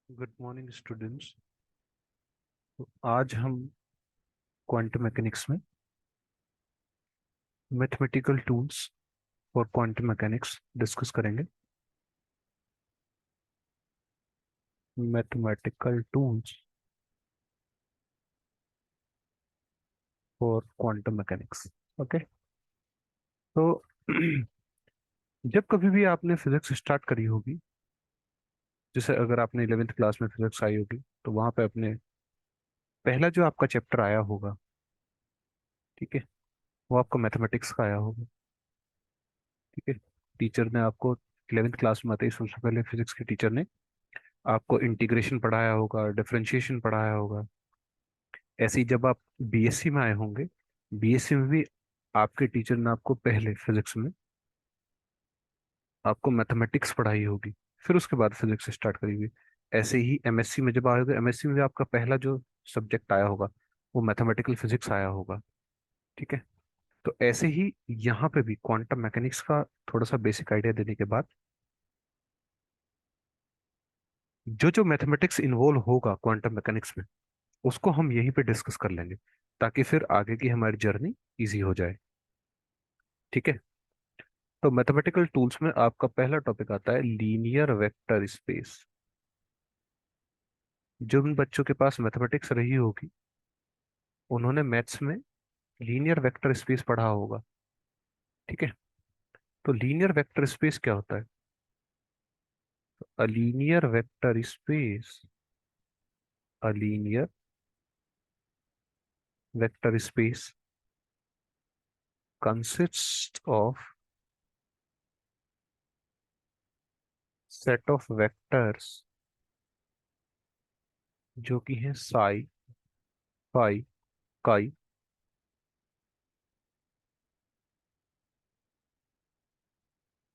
Good morning students. तो आज हम क्वांटम मैकेनिक्स में mathematical tools for quantum mechanics discuss करेंगे। Mathematical tools for quantum mechanics. Okay. तो जब कभी भी आपने फिजिक्स स्टार्ट करी होगी, जैसे अगर आपने 11th क्लास में फिजिक्स आई होगी, तो वहां पे अपने पहला जो आपका चैप्टर आया होगा, ठीक है, वो आपका मैथमेटिक्स का आया होगा। ठीक है। टीचर ने आपको 11th क्लास में आते ही सबसे पहले फिजिक्स के टीचर ने आपको इंटीग्रेशन पढ़ाया होगा, डिफरेंशिएशन पढ़ाया होगा। ऐसे ही जब आप बीएससी में आए होंगे, बीएससी में भी आपके टीचर ने आपको पहले फिजिक्स में आपको मैथमेटिक्स पढ़ाई होगी, फिर उसके बाद फिजिक्स स्टार्ट करी हुई। ऐसे ही एमएससी में जब आओगे, एमएससी में भी आपका पहला जो सब्जेक्ट आया होगा वो मैथमेटिकल फिजिक्स आया होगा। ठीक है। तो ऐसे ही यहाँ पे भी क्वांटम मैकेनिक्स का थोड़ा सा बेसिक आइडिया देने के बाद जो जो मैथमेटिक्स इन्वॉल्व होगा क्वांटम मैकेनिक्स में, उसको हम यहीं पे डिस्कस कर लेंगे, ताकि फिर आगे की हमारी जर्नी इजी हो जाए। ठीक है। तो मैथमेटिकल टूल्स में आपका पहला टॉपिक आता है लीनियर वेक्टर स्पेस। जिन बच्चों के पास मैथमेटिक्स रही होगी, उन्होंने मैथ्स में लीनियर वेक्टर स्पेस पढ़ा होगा। ठीक है। तो लीनियर वेक्टर स्पेस क्या होता है? A linear vector space, a linear vector space consists of set of vectors जो कि है psi, phi, chi,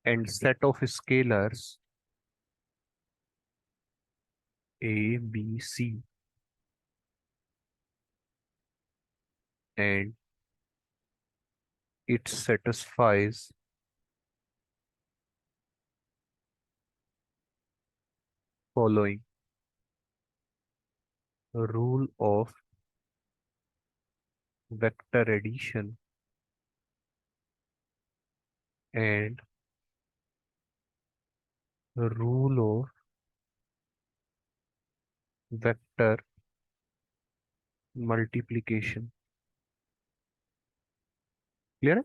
and set of scalars A B C, and it satisfies following rule of vector addition and rule of vector multiplication। Clear है?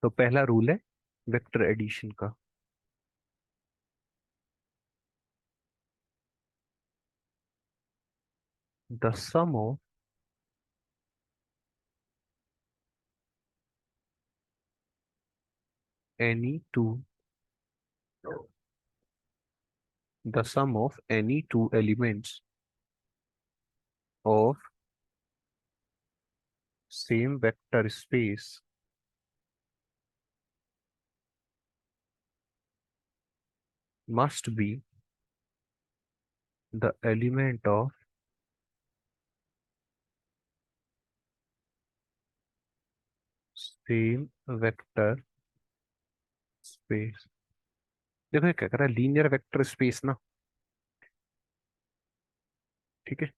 तो पहला rule है vector addition का। The sum of any two, the sum of any two elements of same vector space must be the element of same vector space। देखो ये क्या कर रहा है, लीनियर वेक्टर स्पेस ना। ठीक है।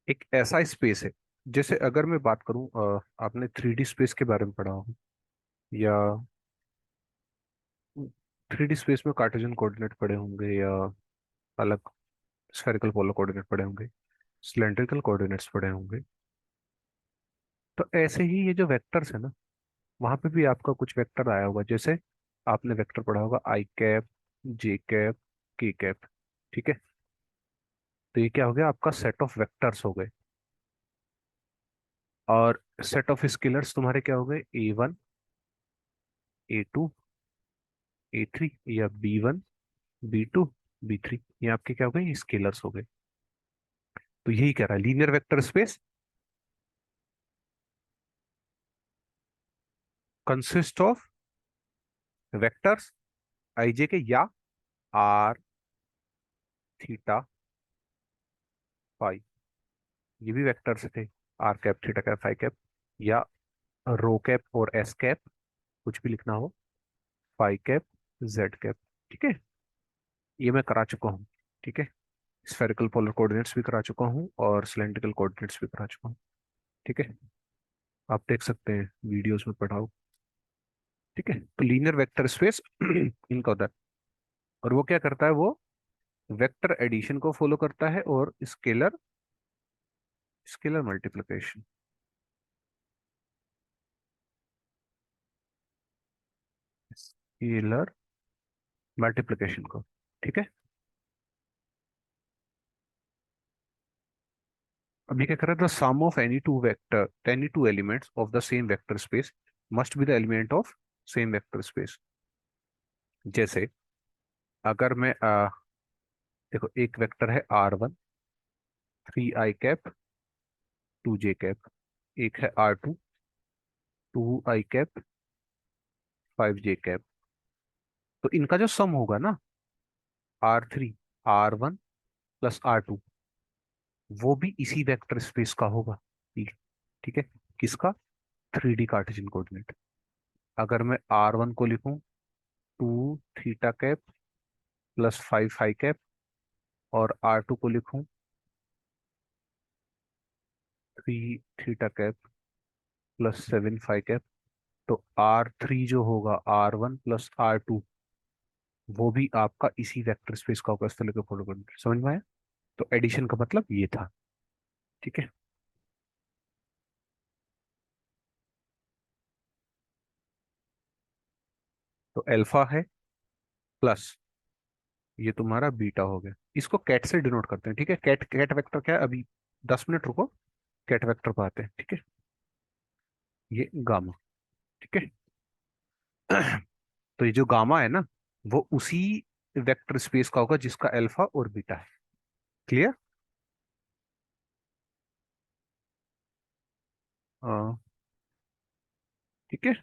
एक ऐसा स्पेस है, जैसे अगर मैं बात करूं, आपने 3D स्पेस के बारे में पढ़ा हो, या 3D स्पेस में कार्टेशियन कोऑर्डिनेट पढ़े होंगे, या अलग स्फेरिकल पोलर कोऑर्डिनेट पढ़े होंगे, सिलेंड्रिकल कोऑर्डिनेट्स पढ़े होंगे। तो ऐसे ही ये जो वेक्टर्स है ना, वहां पे भी आपका कुछ वेक्टर आया होगा। जैसे आपने वेक्टर पढ़ा होगा आई कैप, जे कैप, के कैप। ठीक है। तो ये क्या हो गया, आपका सेट ऑफ वेक्टर्स हो गए। और सेट ऑफ स्केलर्स तुम्हारे क्या हो गए, A1, A2, A3, या B1, B2, B3। ये आपके क्या हो गए, स्केलर्स हो गए। तो यही कह रहा है linear vector space consist of vectors IJ के, या R, थीटा, फाई। ये भी वेक्टर्स थे, R cap, theta cap, phi cap. या रो कैप और एस कैप, कुछ भी लिखना हो, फाई कैप, जेड कैप। ठीक है, ये मैं करा चुका हूँ। ठीक है, स्फेरिकल पोलर कोऑर्डिनेट्स भी करा चुका हूँ और सिलेंड्रिकल कोऑर्डिनेट्स भी करा चुका हूँ। ठीक है, आप देख सकते हैं वीडियोस में पढ़ाओ। ठीक है, तो लीनियर वेक्टर स्पेस इनका होता है, और वो क्या करता है, वो वेक्टर एडिशन को फॉलो करता है और scalar scalar multiplication. Scalar multiplication को। ठीक है, अब ये क्या कर रहा है, the sum of any two elements of the same vector space must be the element of same vector space. जैसे अगर मैं देखो, एक वेक्टर है R1, 3i cap, 2j cap. एक है R2, 2i cap, 5j cap. तो इनका जो सम होगा ना, R3, R1 प्लस R2, वो भी इसी वेक्टर स्पेस का होगा। ठीक ठीक है, किसका? 3D Cartesian coordinate. अगर मैं R1 को लिखूं 2 theta cap plus 5 phi cap, और R2 को लिखूं 3 theta cap plus 7 phi cap, तो R3 जो होगा R1 प्लस R2, वो भी आपका इसी वेक्टर स्पेस का होगा। इस तरह के फॉलो करना, समझ में आया? तो एडिशन का मतलब ये था। ठीक है, तो अल्फा है प्लस ये तुम्हारा बीटा हो गया। इसको कैट से डिनोट करते हैं। ठीक है, कैट कैट वेक्टर क्या है, अभी 10 मिनट रुको, कैट वेक्टर पे आते हैं। ठीक है, ये गामा। ठीक है, तो ये जो गामा है ना, वो उसी वेक्टर स्पेस का होगा जिसका अल्फा और बीटा है। क्लियर? ठीक है,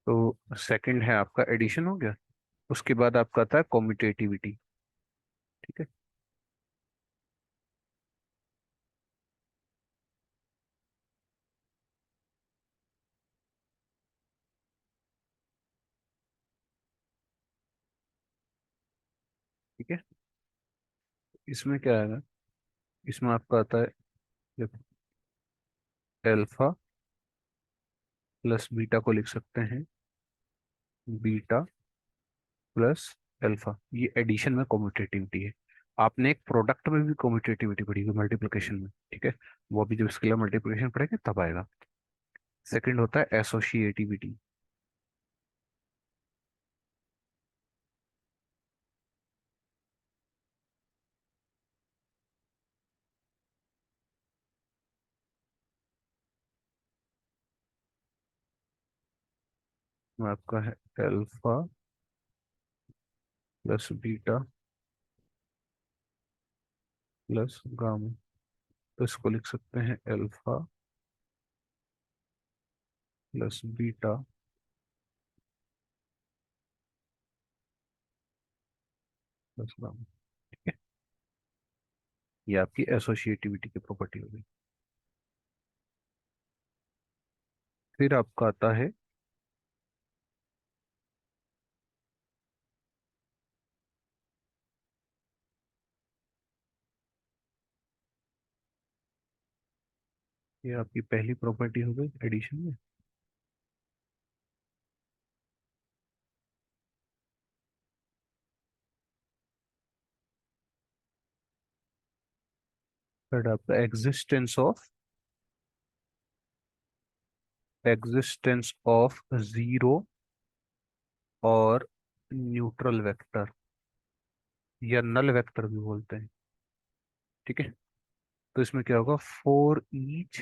तो सेकंड है आपका एडिशन हो गया। उसके बाद आपका आता है कॉम्यूटेटिविटी। ठीक है, ठीक है, इसमें क्या आएगा? इसमें आपका आता है, देखो, अल्फा प्लस बीटा को लिख सकते हैं बीटा प्लस अल्फा। ये एडिशन में कॉम्यूटेटिविटी है। आपने एक प्रोडक्ट में भी कॉम्यूटेटिविटी पढ़ी हुई, मल्टीप्लिकेशन में। ठीक है, वो अभी जब स्केलर मल्टीप्लिकेशन पढ़ेंगे तब आएगा। सेकंड होता है एसोसिएटिविटी। में आपका है alpha plus beta plus gamma. तो इसको लिख सकते हैं alpha plus beta plus gamma. ठीक है, ये आपकी एसोसिएटिविटी की प्रॉपर्टी होगी। फिर आपका आता है, ये आपकी पहली प्रॉपर्टी हो गई एडिशन में। थर्ड आपका एग्जिस्टेंस ऑफ जीरो और न्यूट्रल वेक्टर, या नल वेक्टर भी बोलते हैं। ठीक है, तो इसमें क्या होगा, for each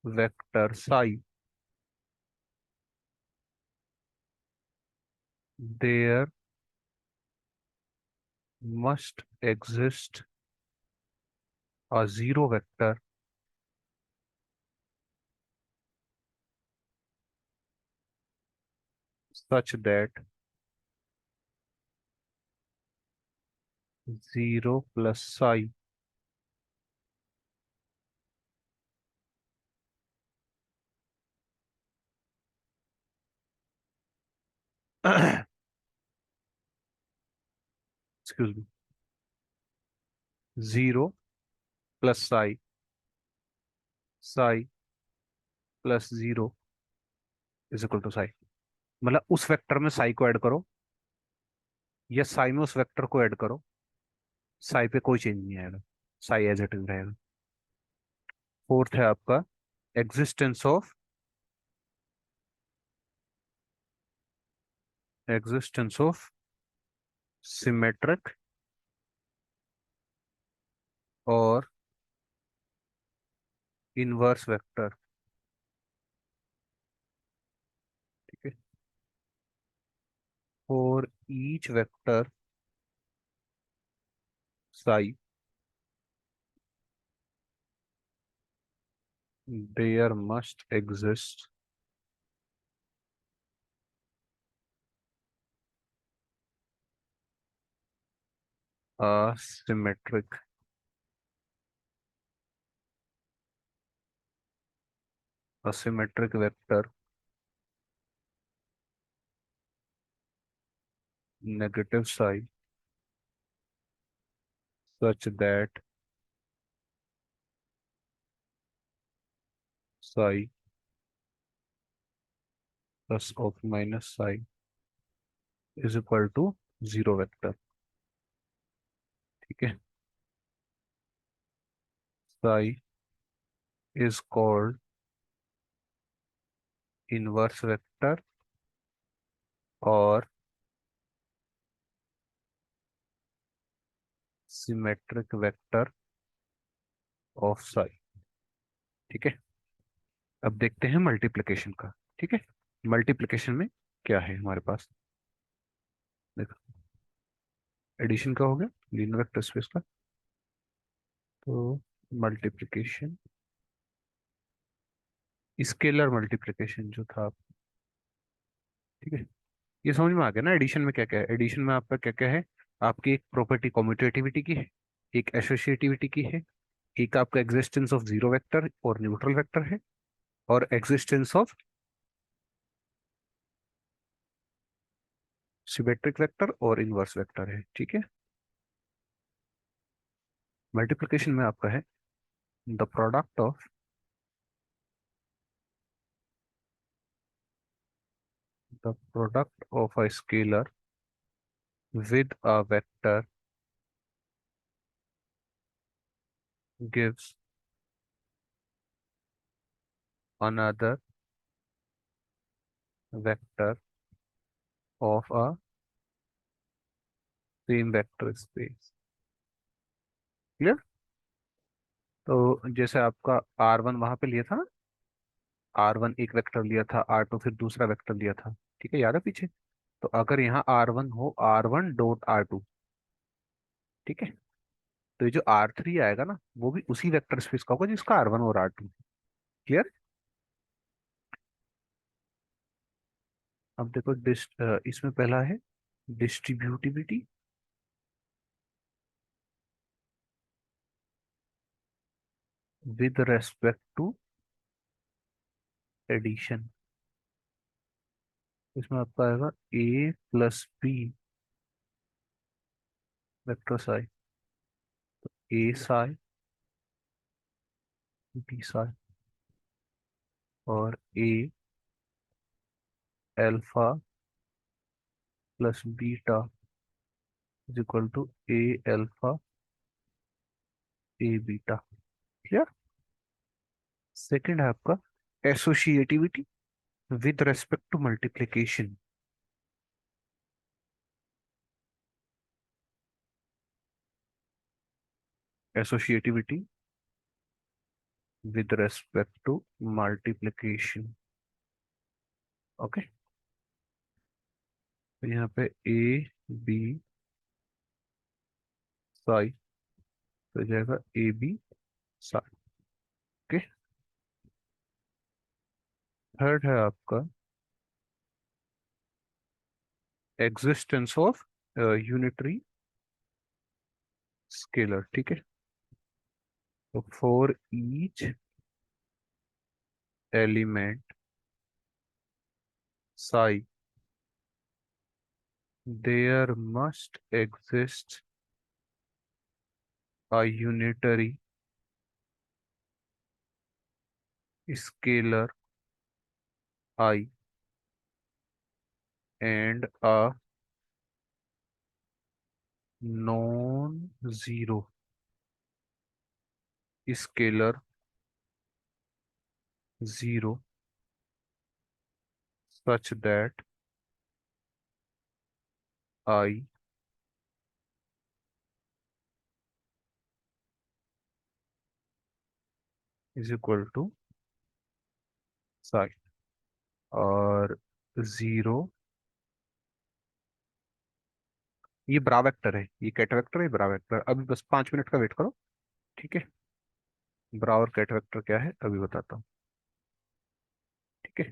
vector psi there must exist a zero vector such that 0 plus psi excuse me, 0 plus psi plus 0 is equal to psi. मतलब उस वेक्टर में साई को ऐड करो या साई में उस वेक्टर को ऐड करो, साई पे कोई चेंज नहीं आएगा, साई एज इट इज रहेगा। फोर्थ है आपका एग्जिस्टेंस ऑफ सिमेट्रिक और इनवर्स वेक्टर। ठीक है, for each vector psi there must exist a symmetric vector negative psi such that psi plus of minus psi is equal to zero vector. ठीक है, psi is called inverse vector और symmetric vector of psi। ठीक है, अब देखते हैं multiplication का। ठीक है, मल्टीप्लिकेशन में क्या है हमारे पास, देखो एडिशन का हो गया लीनियर वेक्टर स्पेस का, तो मल्टीप्लिकेशन स्केलर मल्टीप्लिकेशन जो था। ठीक है, ये समझ में आ गया ना एडिशन में क्या क्या है। एडिशन में आपका क्या क्या है, आपकी एक प्रॉपर्टी कम्यूटेटिविटी की है, एक एसोसिएटिविटी की है, एक आपका एग्जिस्टेंस ऑफ जीरो वेक्टर और न्यूट्रल वेक्टर है, और एग्जिस्टेंस ऑफ सिमेट्रिक वेक्टर और इनवर्स वेक्टर है। ठीक है, मल्टीप्लिकेशन में आपका है the product of a scalar with a vector gives another vector of a same vector space। Clear? तो जैसे आपका R1 वहां पे लिया था ना, R1 एक वेक्टर लिया था, R2 फिर दूसरा वेक्टर लिया था। ठीक है, याद है पीछे? तो अगर यहाँ R1 हो R1 डॉट R2, ठीक है, तो ये जो R3 आएगा ना वो भी उसी वेक्टर स्पेस का होगा जिसका R1 और R2। क्लियर? अब देखो इसमें पहला है distributivity with respect to addition. इसमें आपका आएगा A+B vector psi, A psi, B psi, और A alpha plus beta is equal to A alpha A beta. Clear? Second है आपका associativity with respect to multiplication. Associativity with respect to multiplication. Okay, तो यहाँ पे A B psi तो जाएगा A B psi. Okay, third है आपका existence of unitary scalar, ठीक है। तो for each element psi there must exist a unitary scalar I and a non-zero scalar 0 such that I is equal to psi। और zero, ये ब्रा vector है, ये cat vector है, ब्रा वेक्टर। अभी बस 5 मिनट का वेट करो, ठीक है। ब्रा और कैट वेक्टर क्या है अभी बताता हूँ, ठीक है।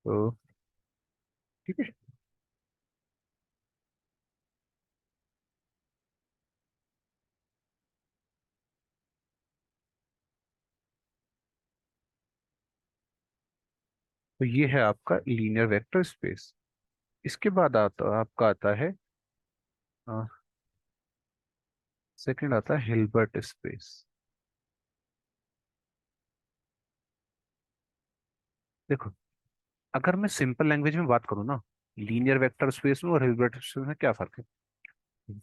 तो ठीक है, तो ये है आपका लीनियर वेक्टर स्पेस। इसके बाद आता आपका आता है, सेकंड आता है हिल्बर्ट स्पेस। देखो, अगर मैं सिंपल लैंग्वेज में बात करूँ ना, लीनियर वेक्टर स्पेस में और हिल्बर्ट स्पेस में क्या फर्क है?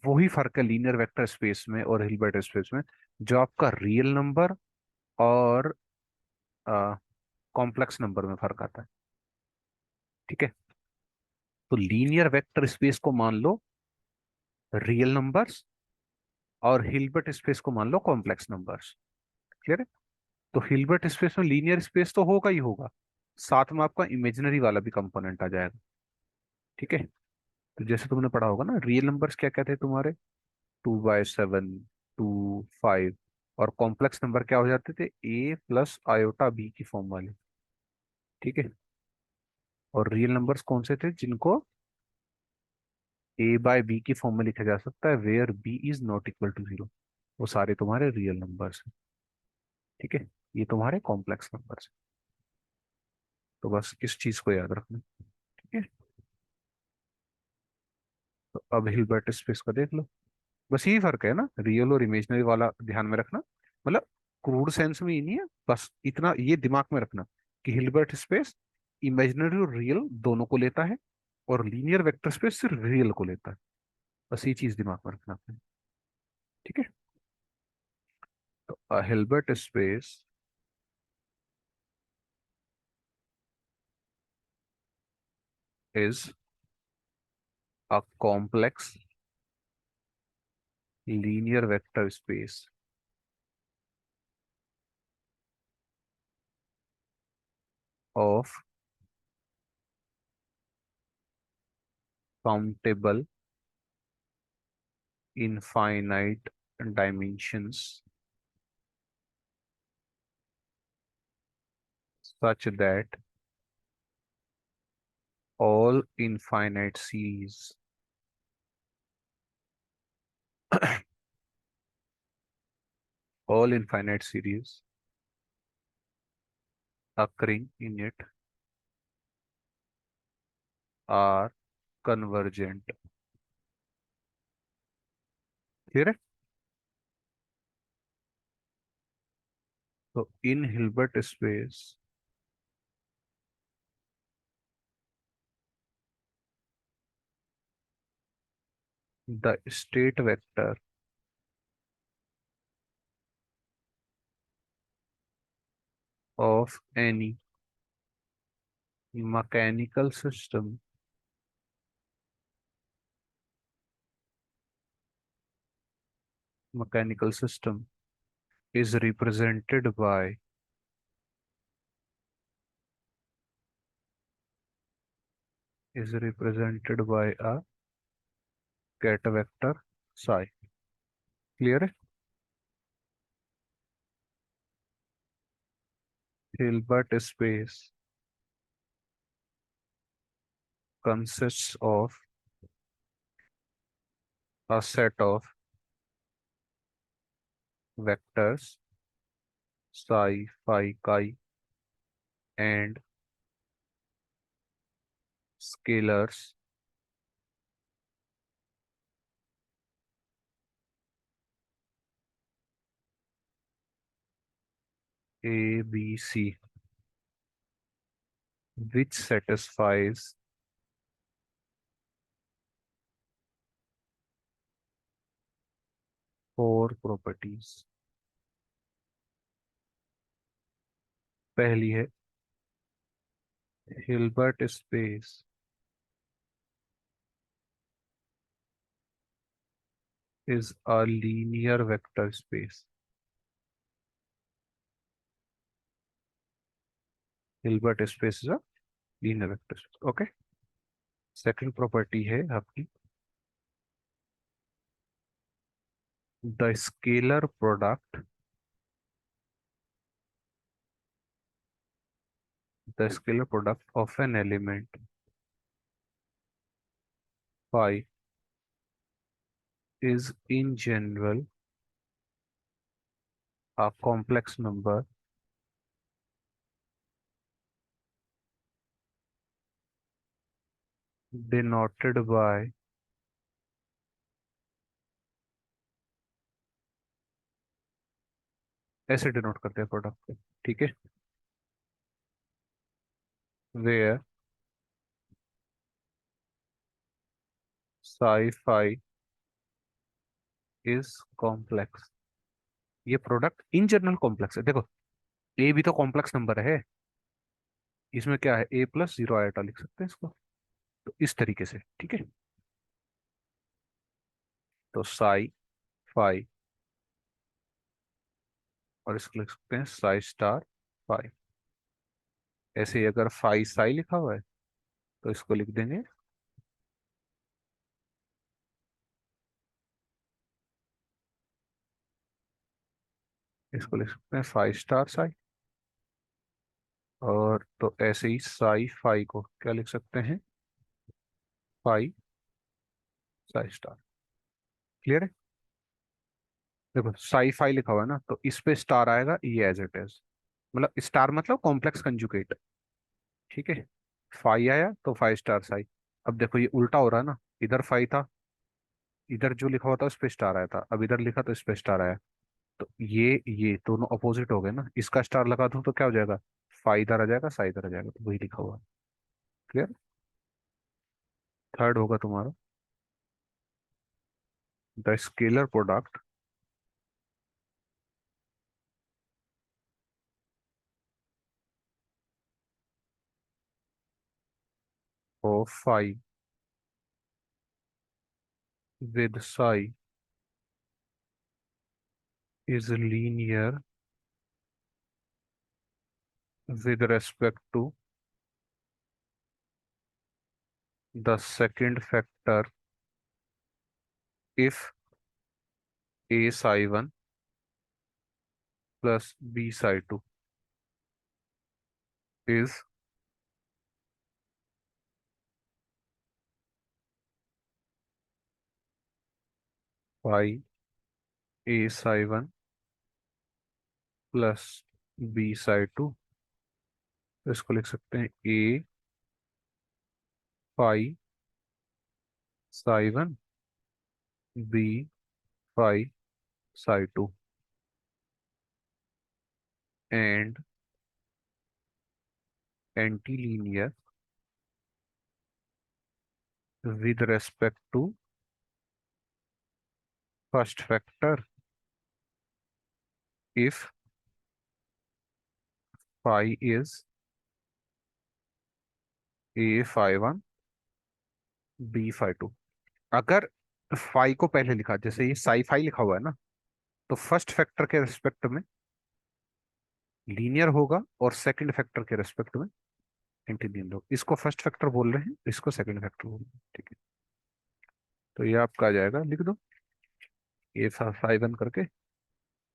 वही फर्क है लीनियर वेक्टर स्पेस में और हिल्बर्ट स्पेस में, जो आपका रियल नंबर और कॉम्प्लेक्स नंबर में फर्क आता है, ठीक है। तो लीनियर वेक्टर स्पेस को मान लो रियल नंबर्स, और हिल्बर्ट स्पेस को मान लो कॉम्प्लेक्स नंबर्स। क्लियर है? तो हिल्बर्ट स्पेस में लीनियर स्पेस तो होगा ही होगा, साथ में आपका इमेजिनरी वाला भी कंपोनेंट आ जाएगा, ठीक है। तो जैसे तुमने पढ़ा होगा ना, रियल नंबर्स क्या कहते हैं तुम्हारे, 2/7, 2, 5। और कॉम्प्लेक्स नंबर क्या हो जाते थे, A+i b की फॉर्म वाले, ठीक है। और रियल नंबर्स कौन से थे जिनको A/b की फॉर्म में लिखा जा सकता है, where b is not equal to 0। वो सारे तुम्हारे रियल नंबर्स हैं, ठीक है। ये तुम्हारे कॉम्प्लेक्स नंबर्स हैं। तो बस इस चीज को याद रखना, ठीक है। तो अब हिल्बर्ट स्पेस का देख लो। बस यही फर्क है ना, रियल और इमेजिनरी वाला ध्यान में रखना। मतलब क्रूड सेंस में ही नहीं है, बस इतना ये दिमाग में रखना कि हिल्बर्ट स्पेस इमेजिनरी और रियल दोनों को लेता है, और लीनियर वेक्टर स्पेस सिर्फ रियल को लेता है। बस ये चीज दिमाग में रखना आपने, ठीक है। तो Hilbert space is a complex linear vector space of countable infinite dimensions such that all infinite series all infinite series occurring in it are convergent। Clear है? तो in Hilbert space the state vector of any mechanical system mechanical system is represented by a ket vector psi। Clear है? Hilbert space consists of a set of vectors psi, phi, chi and scalars A, B, C, which satisfies four properties. पहली है Hilbert space is a linear vector space. Hilbert space is a linear vector space. Okay. Second property है आपकी the scalar product of an element phi is in general a complex number denoted by ऐसे denote करते हैं product को, ठीक है, where psi phi is complex. ये product in general complex है। देखो ए भी तो कॉम्प्लेक्स नंबर है, इसमें क्या है ए प्लस जीरो आयोटा लिख सकते हैं इसको, तो इस तरीके से, ठीक है। तो साई फाई और इसको लिख सकते हैं साई स्टार फाई। ऐसे ही अगर फाई साई लिखा हुआ है तो इसको लिख देंगे, इसको लिख सकते हैं फाई स्टार साई। और तो ऐसे ही साई फाई को क्या लिख सकते हैं, फाई साई स्टार। क्लियर है। देखो साई फाई लिखा हुआ है ना, तो इस पे स्टार आएगा, ये एज इट इज, मतलब स्टार मतलब कॉम्प्लेक्स कंजुगेट, ठीक है। फाई आया तो फाइव स्टार साई। अब देखो ये उल्टा हो रहा है ना, इधर फाई था, इधर जो लिखा हुआ था उस पे स्टार आया था, अब इधर लिखा तो इस पे स्टार आया, तो ये दोनों अपोजिट हो गए ना, इसका स्टार लगा दूं तो क्या हो जाएगा, फाई इधर आ जाएगा साई इधर आ जाएगा, तो वही लिखा हुआ है। क्लियर। थर्ड होगा तुम्हारा the scalar product of phi with psi is linear with respect to the second factor if a psi 1 plus b psi 2 is phi a psi 1 plus b psi 2। तो इसको लिख सकते हैं a phi psi 1 b phi psi 2 and antilinear with respect to first factor if phi is a phi 1 b phi 2। अगर phi को पहले लिखा, जैसे ये साई फाई लिखा हुआ है ना, तो फर्स्ट फैक्टर के रिस्पेक्ट में लीनियर होगा और सेकंड फैक्टर के रिस्पेक्ट में एंटी लीनियर होगा। इसको फर्स्ट फैक्टर बोल रहे हैं, इसको सेकंड फैक्टर बोल रहे हैं, ठीक है। तो ये आपका आ जाएगा, लिख दो ए फाइव वन करके,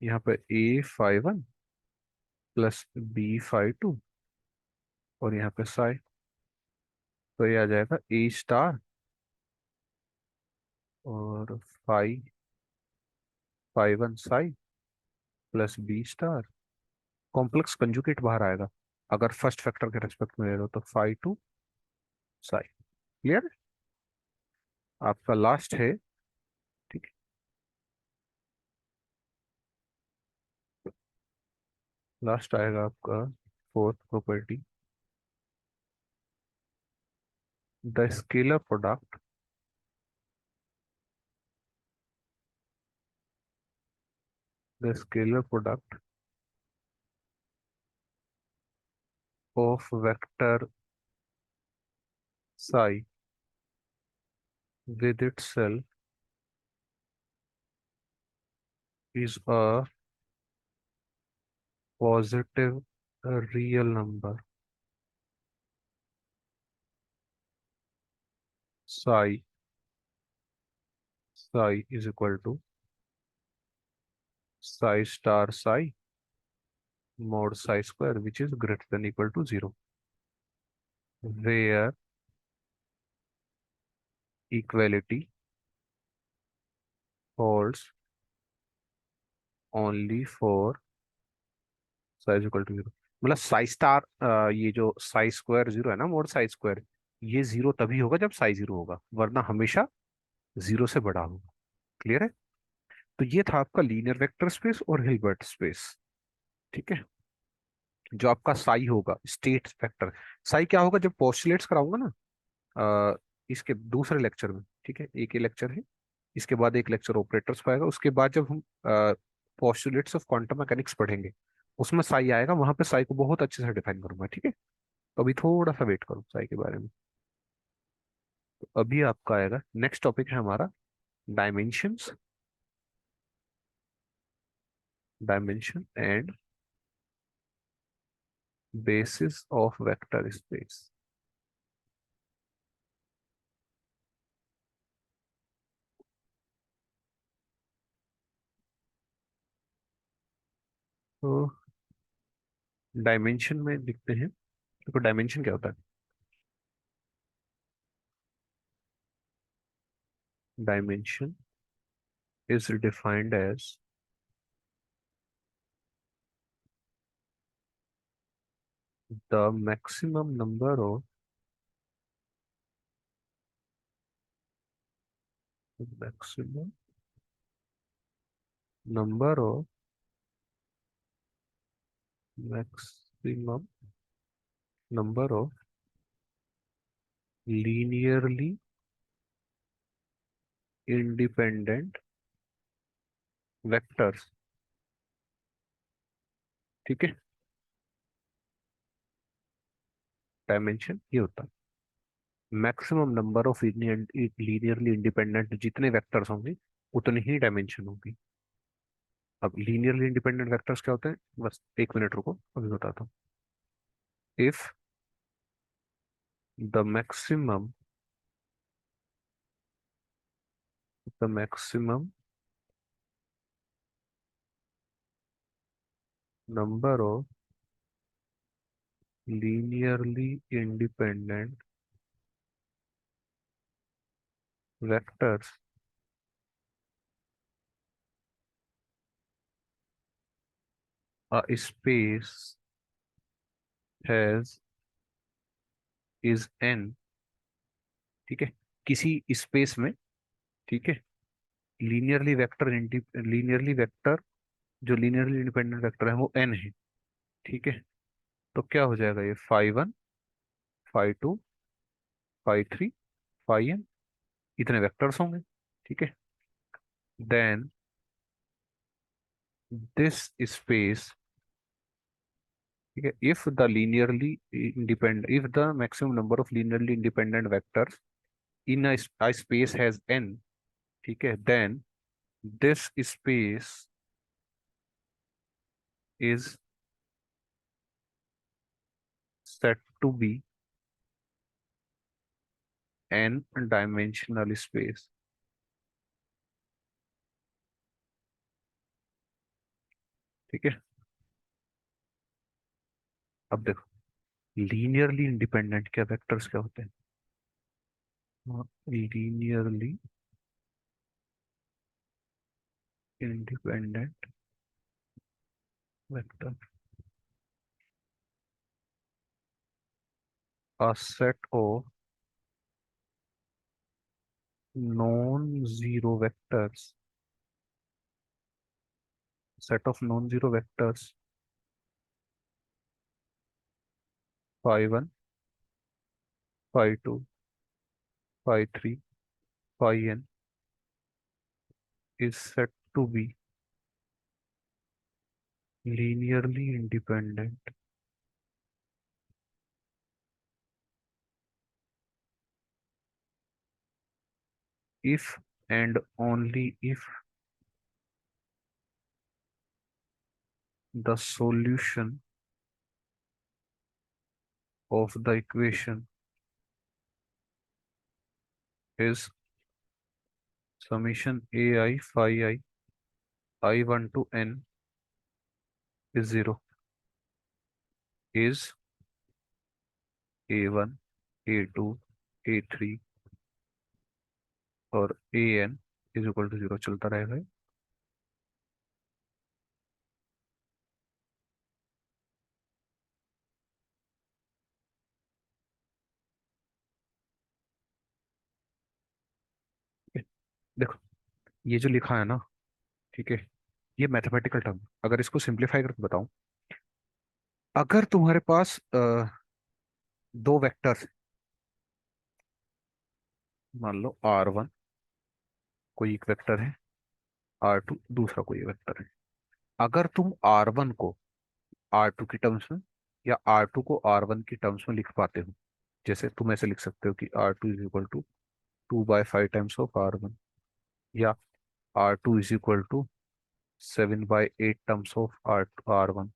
यहाँ पे A five one plus B five two और यहाँ पे साई। तो ये आ जाएगा ए स्टार और phi, phi one psi plus B star. Complex conjugate बाहर आएगा अगर फर्स्ट फैक्टर के रेस्पेक्ट में ले लो, तो फाई टू साई। क्लियर? आपका लास्ट है। ठीक है, लास्ट आएगा आपका fourth property, the scalar product, the scalar product of vector psi with itself is a positive real number. Psi is equal to psi star psi mod psi square, which is greater than equal to 0, where equality holds only for psi is equal to 0। मतलब Sai star, ये जो Sai square zero है ना, mode Sai square, ये zero तभी होगा जब Sai zero होगा, वरना हमेशा जीरो से बड़ा होगा। क्लियर है? तो ये था आपका लीनियर वेक्टर स्पेस और हिल्बर्ट स्पेस। ठीक है। जो आपका साई होगा स्टेट वेक्टर, साई क्या होगा जब पोस्टुलेट्स कराऊंगा ना, इसके दूसरे लेक्चर में। ठीक है, एक ही लेक्चर है, इसके बाद एक लेक्चर ऑपरेटर्स का आएगा, उसके बाद जब हम पोस्टुलेट्स ऑफ क्वांटम मैकेनिक्स पढ़ेंगे, उसमें साई आएगा, वहां पे साई को बहुत अच्छे से डिफाइन करूंगा। ठीक है, तो अभी थोड़ा सा वेट करो साई के बारे में। तो अभी आपका आएगा नेक्स्ट टॉपिक है हमारा dimensions, dimension and bases of vector space. तो डायमेंशन में लिखते हैं, देखो डायमेंशन क्या होता है। Dimension is defined as the maximum number of maximum number of linearly independent vectors। ठीक है, डायमेंशन ये होता है maximum number of linearly independent, जितने वेक्टर्स होंगे उतनी ही डायमेंशन होगी। अब लीनियरली इंडिपेंडेंट वेक्टर्स क्या होते हैं, बस एक मिनट रुको अभी बताता हूँ। If the maximum the maximum number of linearly independent vectors a space has is n। ठीक है, किसी स्पेस में, ठीक है, लीनियरली वेक्टर लीनियरली वेक्टर, जो लीनियरली इंडिपेंडेंट वेक्टर है वो n है। ठीक है, तो क्या हो जाएगा, ये phi one, phi two, phi three, phi n, इतने वेक्टर्स होंगे। ठीक है, देन दिस स्पेस, ठीक है, if the linearly independent, if the maximum number of linearly independent vectors in a space has n, ठीक है, then this space is said to be n dimensional space। ठीक है, अब देखो लीनियरली इंडिपेंडेंट क्या vectors क्या होते हैं। Linearly independent vector, a set of non-zero vectors, set of non-zero vectors phi 1, phi 2, phi 3, phi n is said to be linearly independent if and only if the solution of the equation is summation ai phi I1 to n is 0, is a1, a2, a3 और an is equal to 0 चलता रहेगा। देखो ये जो लिखा है ना, ठीक है, ये मैथमेटिकल टर्म, अगर इसको सिंप्लीफाई करके बताऊं, अगर तुम्हारे पास दो वेक्टर्स, मान लो R1 कोई एक वेक्टर है, R2 दूसरा कोई वेक्टर है, अगर तुम R1 को R2 की टर्म्स में या R2 को R1 की टर्म्स में लिख पाते हो, जैसे तुम ऐसे लिख सकते हो कि R2 is equal to 2/5 times of R1, या R2 is equal to 7/8 terms of R1,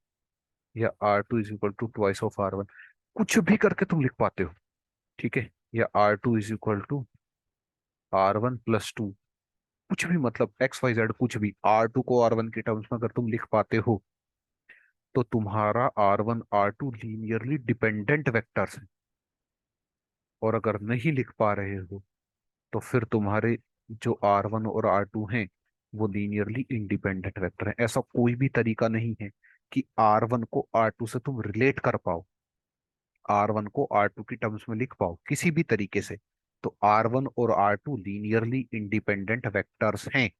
या R2 is equal to twice of R1, कुछ भी करके तुम लिख पाते हो, ठीक है, या R2 is equal to R1 + 2, कुछ भी, मतलब XYZ कुछ भी, R2 को R1 की टर्म्स में अगर तुम लिख पाते हो तो तुम्हारा R1 R2 linearly dependent vectors है। और अगर नहीं लिख पा रहे हो तो फिर तुम्हारे जो R1 और R2 हैं वो लीनियरली इंडिपेंडेंट वेक्टर हैं। ऐसा कोई भी तरीका नहीं है कि R1 को R2 से तुम रिलेट कर पाओ, R1 को R2 की टर्म्स में लिख पाओ किसी भी तरीके से। तो R1 और R2 लीनियरली इंडिपेंडेंट वेक्टर्स हैं।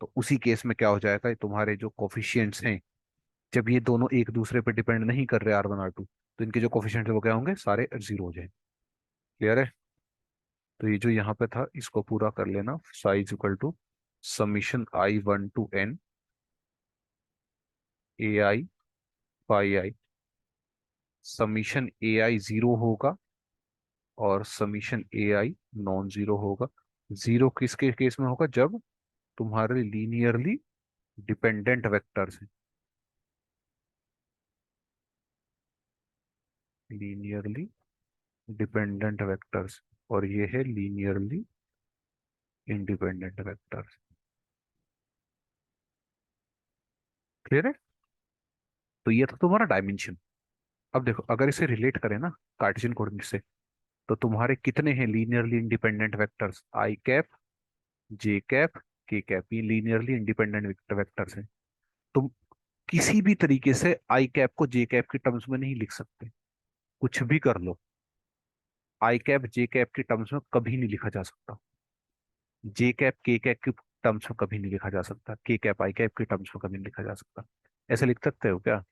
तो उसी केस में क्या हो जाएगा, तुम्हारे जो कोफिशिएंट्स हैं, जब ये दोनों एक दूसरे पे डिपेंड नहीं कर रहे R1 R2, तो इनके जो कोफिशिएंट्स है वो क्या होंगे, सारे जीरो हो जाएंगे। क्लियर है? तो ये जो यहाँ पे था इसको पूरा कर लेना, psi equal to summation I1 to n ai phi I, summation ai zero होगा और समीशन ai नॉन जीरो होगा। जीरो किसके केस में होगा, जब तुम्हारे लीनियरली डिपेंडेंट वेक्टर्स हैं, लीनियरली डिपेंडेंट वेक्टर्स, और ये है लीनियरली इंडिपेंडेंट वेक्टर्स। क्लियर है? तो ये था तुम्हारा डायमेंशन। अब देखो अगर इसे रिलेट करें ना कार्टेशियन कोऑर्डिनेट से, तो तुम्हारे कितने हैं लीनियरली इंडिपेंडेंट वेक्टर्स, आई कैप, जे कैप, के कैप, ये लीनियरली इंडिपेंडेंट वेक्टर्स हैं। तुम किसी भी तरीके से आई कैप को जे कैप की टर्म्स में नहीं लिख सकते, कुछ भी कर लो, आई कैप जे कैप की टर्म्स में कभी नहीं लिखा जा सकता, जे कैप के कैप की टर्म्स में कभी नहीं लिखा जा सकता, के कैप आई कैप की टर्म्स में कभी नहीं लिखा जा सकता। ऐसे लिख सकते हो क्या,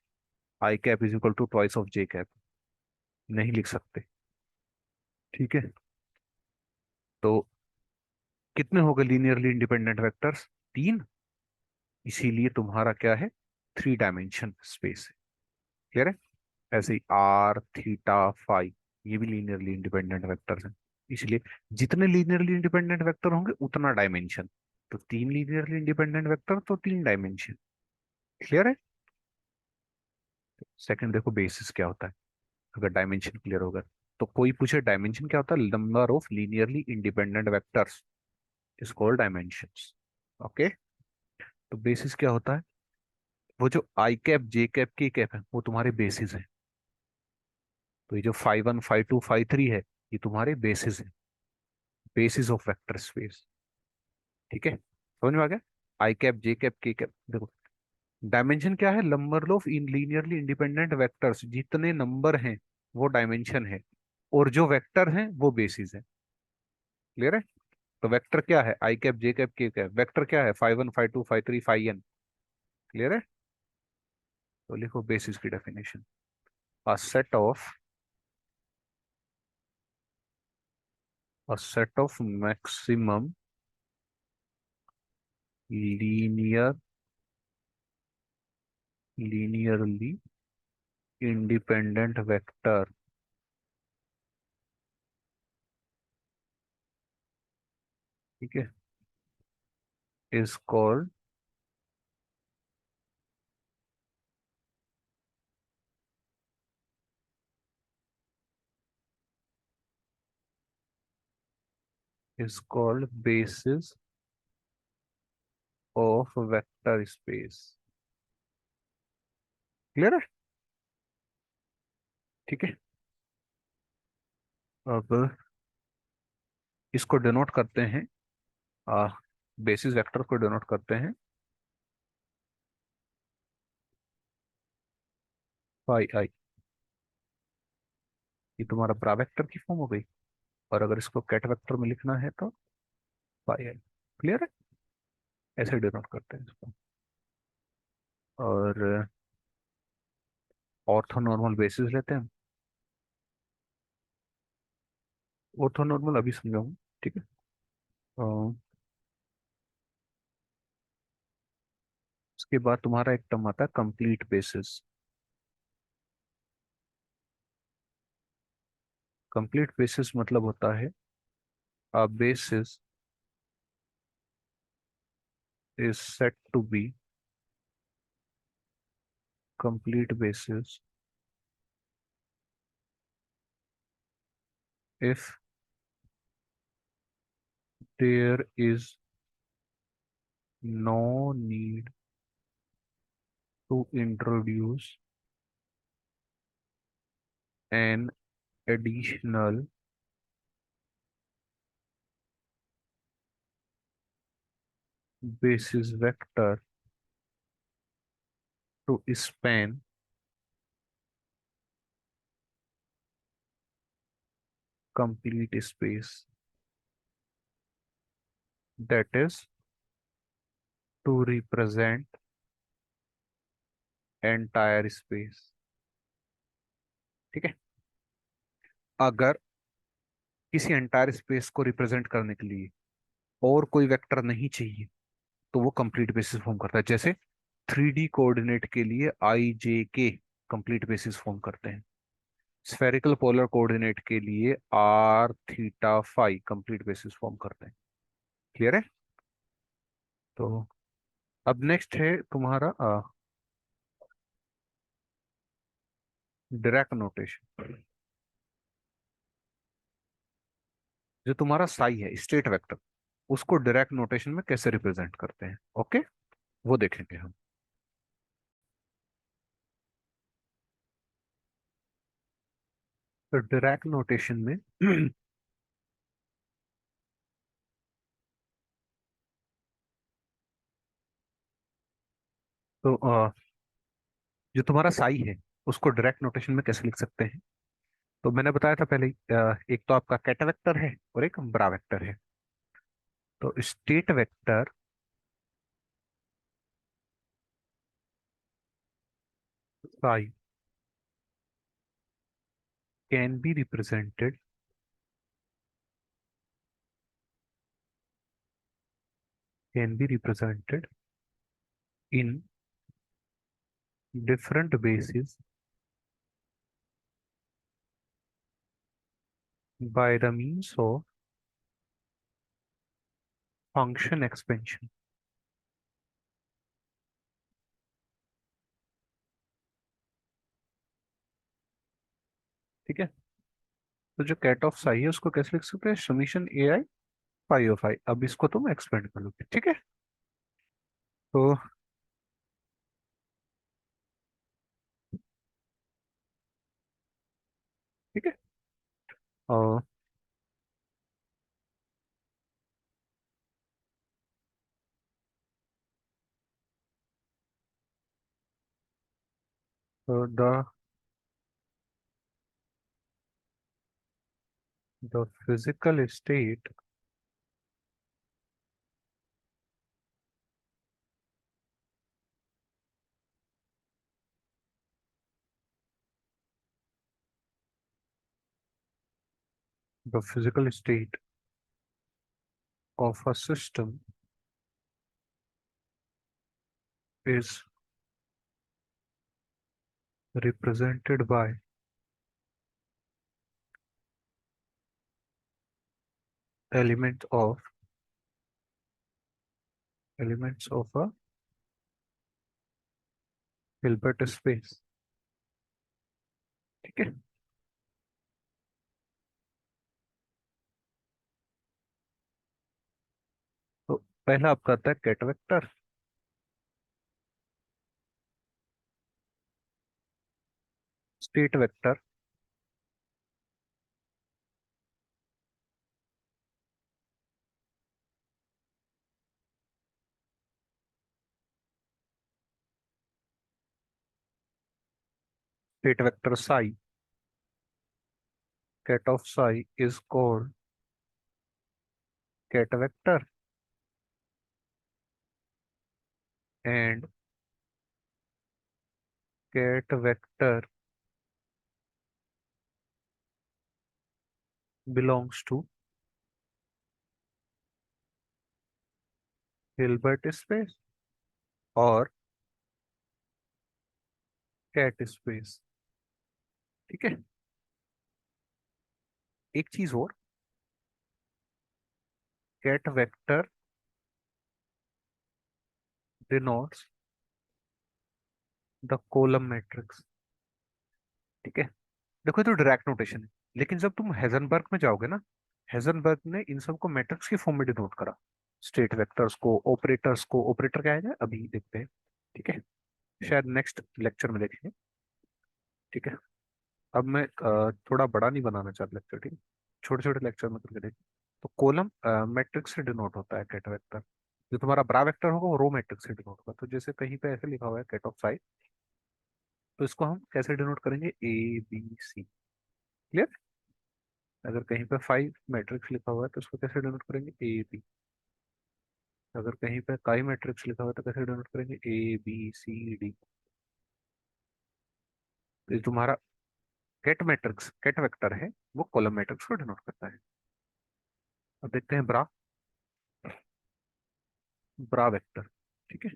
I cap is equal to twice of J cap? नहीं लिख सकते। ठीक है, तो कितने हो गए लीनियरली इंडिपेंडेंट वेक्टर्स, तीन। इसीलिए तुम्हारा क्या है, 3 डायमेंशन स्पेस है। क्लियर है? ऐसे ही आर थीटा फाई, ये भी लीनियरली इंडिपेंडेंट वेक्टर्स हैं। इसलिए जितने लीनियरली इंडिपेंडेंट वेक्टर होंगे उतना डायमेंशन। तो तीन लीनियरली इंडिपेंडेंट वेक्टर तो 3 डायमेंशन। क्लियर है? सेकंड देखो बेसिस क्या होता है, अगर डायमेंशन क्लियर होगा। तो कोई पूछे डायमेंशन क्या होता है, number of linearly independent vectors is called dimensions. Okay, तो बेसिस क्या होता है, वो जो आई कैप जे कैप के कैप है वो तुम्हारे बेसिस है। तो ये जो फाई 1 फाई 2 फाई 3 है ये तुम्हारे बेसिस है। Basis of vector space. ठीक है, समझ में आ गया? आई कैप, जे कैप, के कैप। देखो, डायमेंशन क्या है? Number of in linearly independent vectors, जितने नंबर हैं वो डायमेंशन है, और जो वेक्टर हैं वो बेसिस है। क्लियर है? तो वेक्टर क्या है? आई कैप, जे कैप, के कैप। वेक्टर क्या है? 5 1 5 2 5 3 5 n। क्लियर है? तो लिखो बेसिस की definition. A set of maximum linear linearly independent vector, ठीक है, is called basis of vector space. Clear है? ठीक है। अब इसको डिनोट करते हैं, बेसिस वेक्टर को डिनोट करते हैं फाई आई। ये तुम्हारा ब्रा वेक्टर की फॉर्म हो गई, और अगर इसको कैट वेक्टर में लिखना है तो फाई आई। क्लियर है? ऐसे डिनोट करते हैं इसको। और ऑर्थोनॉर्मल बेसिस लेते हैं। ऑर्थोनॉर्मल अभी समझाऊंगा। ठीक है। अ, उसके बाद तुम्हारा एक टर्म आता है कंप्लीट बेसिस। कंप्लीट बेसिस मतलब होता है a basis is said to be complete basis if there is no need to introduce an additional basis vector to span complete space, that is to represent entire space। ठीक है? अगर किसी entire space को represent करने के लिए और कोई वेक्टर नहीं चाहिए तो वो कंप्लीट बेसिस फॉर्म करता है। जैसे 3D कोऑर्डिनेट के लिए आई जे के कंप्लीट बेसिस फॉर्म करते हैं, स्फेरिकल पोलर कोऑर्डिनेट के लिए R theta phi complete basis form करते हैं। क्लियर है? तो अब नेक्स्ट है तुम्हारा डायरेक्ट नोटेशन। जो तुम्हारा साई है, स्टेट वेक्टर, उसको डायरेक्ट नोटेशन में कैसे रिप्रेजेंट करते हैं। ओके, वो देखेंगे हम। तो डायरेक्ट नोटेशन में तो जो तुम्हारा साई है उसको डायरेक्ट नोटेशन में कैसे लिख सकते हैं? तो मैंने बताया था पहले ही, एक तो आपका कैटा वेक्टर है और एक ब्रा वेक्टर है। तो state vector Sai can be represented in different bases by the means of function expansion। ठीक है? तो जो कैट ऑफ साई है उसको कैसे लिख सकते हैं? Summation A I pi of I. अब इसको तुम एक्सपेंड कर लोगे। ठीक है? तो ठीक है। और So the physical state the physical state of a system is represented by element of elements of a Hilbert space। ठीक है। तो पहला आपका आता है ket vector. State vector. State vector psi, cat of psi is called cat vector, and cat vector belongs to Hilbert space और cat space। ठीक है। एक चीज और, cat vector denotes the column matrix। ठीक है। देखो ये तो डायरेक्ट नोटेशन है, लेकिन जब तुम हेजनबर्ग में जाओगे ना, हेजनबर्ग ने इन सबको मैट्रिक्स के फॉर्म में डिनोट करा। स्टेट वेक्टर्स को, ऑपरेटर्स को। ऑपरेटर क्या है अभी देखते हैं। ठीक है। शायद नेक्स्ट लेक्चर में देखेंगे। ठीक है। अब मैं थोड़ा बड़ा नहीं बनाना चाहता लेक्चर। ठीक है। छोटे छोटे लेक्चर में करके देखें। तो कॉलम मैट्रिक्स से डिनोट होता है कैट वेक्टर। जो तुम्हारा ब्रा वेक्टर होगा वो रो मैट्रिक्स से डिनोट होगा। तो जैसे कहीं पे ऐसे लिखा हुआ है कैट ऑफ साइड, तो इसको हम कैसे डिनोट करेंगे, ए बी सी। क्लियर। अगर कहीं पे फाइव मैट्रिक्स लिखा हुआ है तो उसको कैसे डिनोट करेंगे, ए बी। अगर कहीं पे काई मैट्रिक्स लिखा हुआ है तो कैसे डिनोट करेंगे, ए बी सी डी। तो ये तुम्हारा कैट मैट्रिक्स, कैट वेक्टर है, वो कॉलम मैट्रिक्स को डिनोट करता है। अब देखते हैं ब्रा, ब्रा वेक्टर। ठीक है।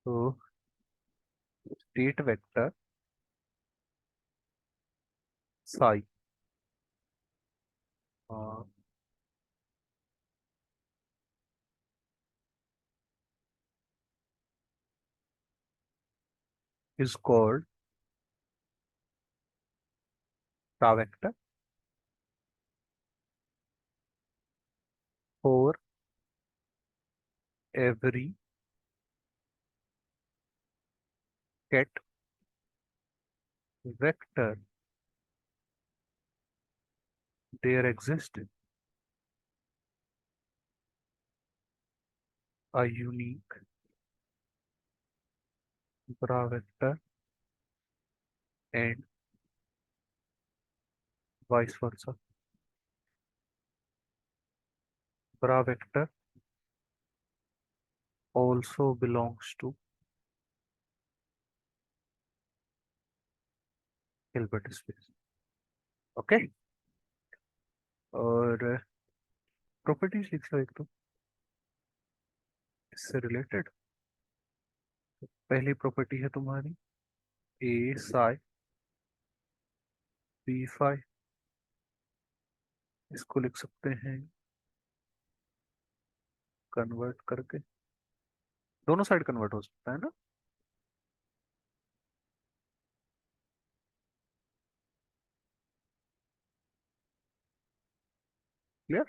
तो state vector psi is called bra vector for every ket vector there exist a unique bra vector and vice versa। Bra vector also belongs to Hilbert space। Okay. और प्रॉपर्टीज लिख लो एक तो इससे रिलेटेड। पहली property है तुम्हारी ए psi B phi. इसको लिख सकते हैं कन्वर्ट करके, दोनों साइड कन्वर्ट हो सकता है ना। क्लियर।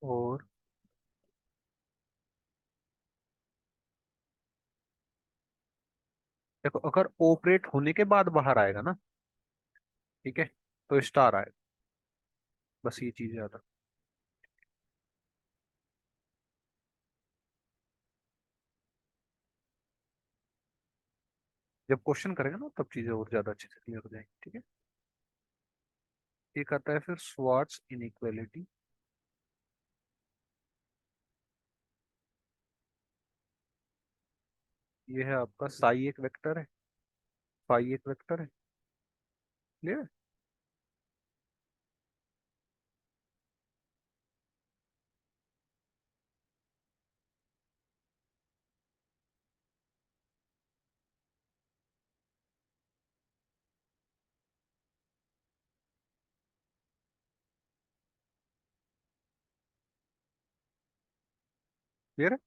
और देखो अगर ऑपरेट होने के बाद बाहर आएगा ना, ठीक है, तो स्टार आएगा। बस ये चीज याद रखो। जब क्वेश्चन करेगा ना तब चीजें और ज्यादा अच्छे से क्लियर हो जाएंगी, ठीक है। एक आता है फिर स्वार्ट्स इनइक्वालिटी। ये है आपका साई एक वेक्टर है, फाई एक वेक्टर है। क्लियर है। क्लियर है।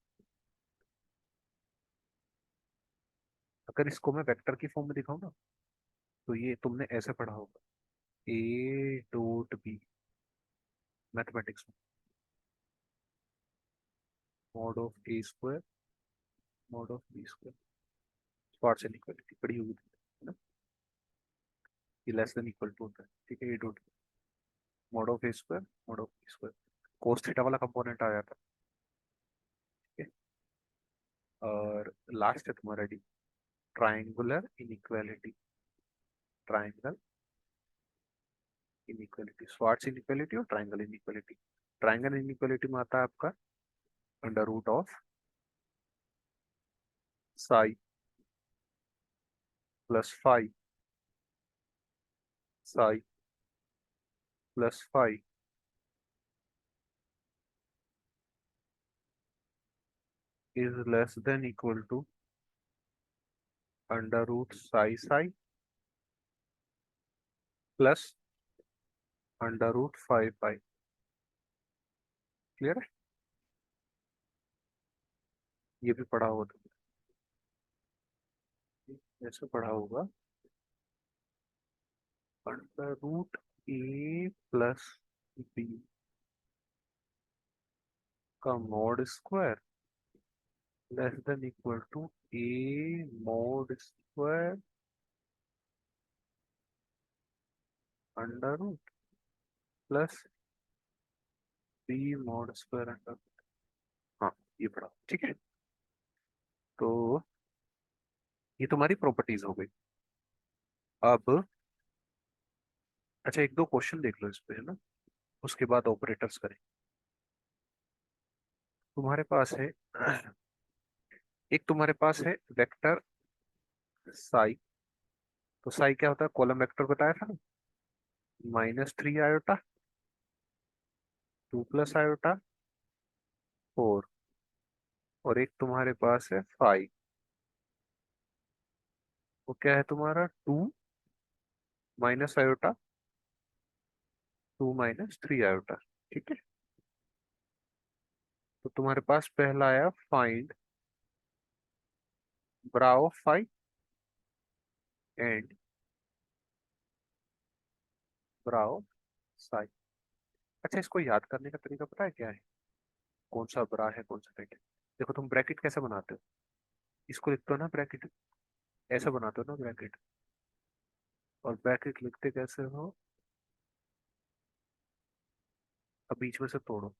अगर इसको मैं वेक्टर की फॉर्म में दिखाऊं ना, तो ये तुमने ऐसे पढ़ा होगा, ए डॉट बी, मैथमेटिक्स में, mod of A square mod of B square. Schwarz inequality पढ़ी होगी तुमने, है ना। ये लेस देन इक्वल टू होता है, ठीक है, A dot mod of A square mod of B square. Cos theta वाला कंपोनेंट आ जाता है, ठीक है। और लास्ट है तुम्हारा D, triangular inequality. Triangle inequality, Schwarz inequality और ट्राइंगल इनइक्वालिटी। ट्राइंगल इनइक्वालिटी में आता है आपका under root of psi plus phi, psi plus phi is less than equal to under root psi psi plus under root five five. Clear है। ये भी पढ़ा होगा तुमने, ऐसे पढ़ा होगा, under root A plus B का mod square less than equal to A mod square under root plus B mod square under. हाँ, ये पढ़ा, ठीक है। तो ये तुम्हारी प्रॉपर्टीज हो गई। अब अच्छा, एक दो क्वेश्चन देख लो इस पे, है ना, उसके बाद ऑपरेटर्स करें। तुम्हारे पास है एक तुम्हारे पास है वेक्टर साई। तो साई क्या होता है, कॉलम वेक्टर बताया था ना, -3 आयोटा, 2 + आयोटा, 4। और एक तुम्हारे पास है फाई, वो क्या है तुम्हारा, 2 - आयोटा, 2 - 3 आयोटा, ठीक है। तो तुम्हारे पास पहला आया find bra of phi and bra of psi. अच्छा, इसको याद करने का तरीका पता है क्या है, कौन सा ब्रा है कौन सा नेट है। देखो तुम ब्रैकेट कैसे बनाते हो, इसको लिखते हो ना ब्रैकेट, ऐसे बनाते हो ना ब्रैकेट। और ब्रैकेट लिखते कैसे हो, अब बीच में से तोड़ो,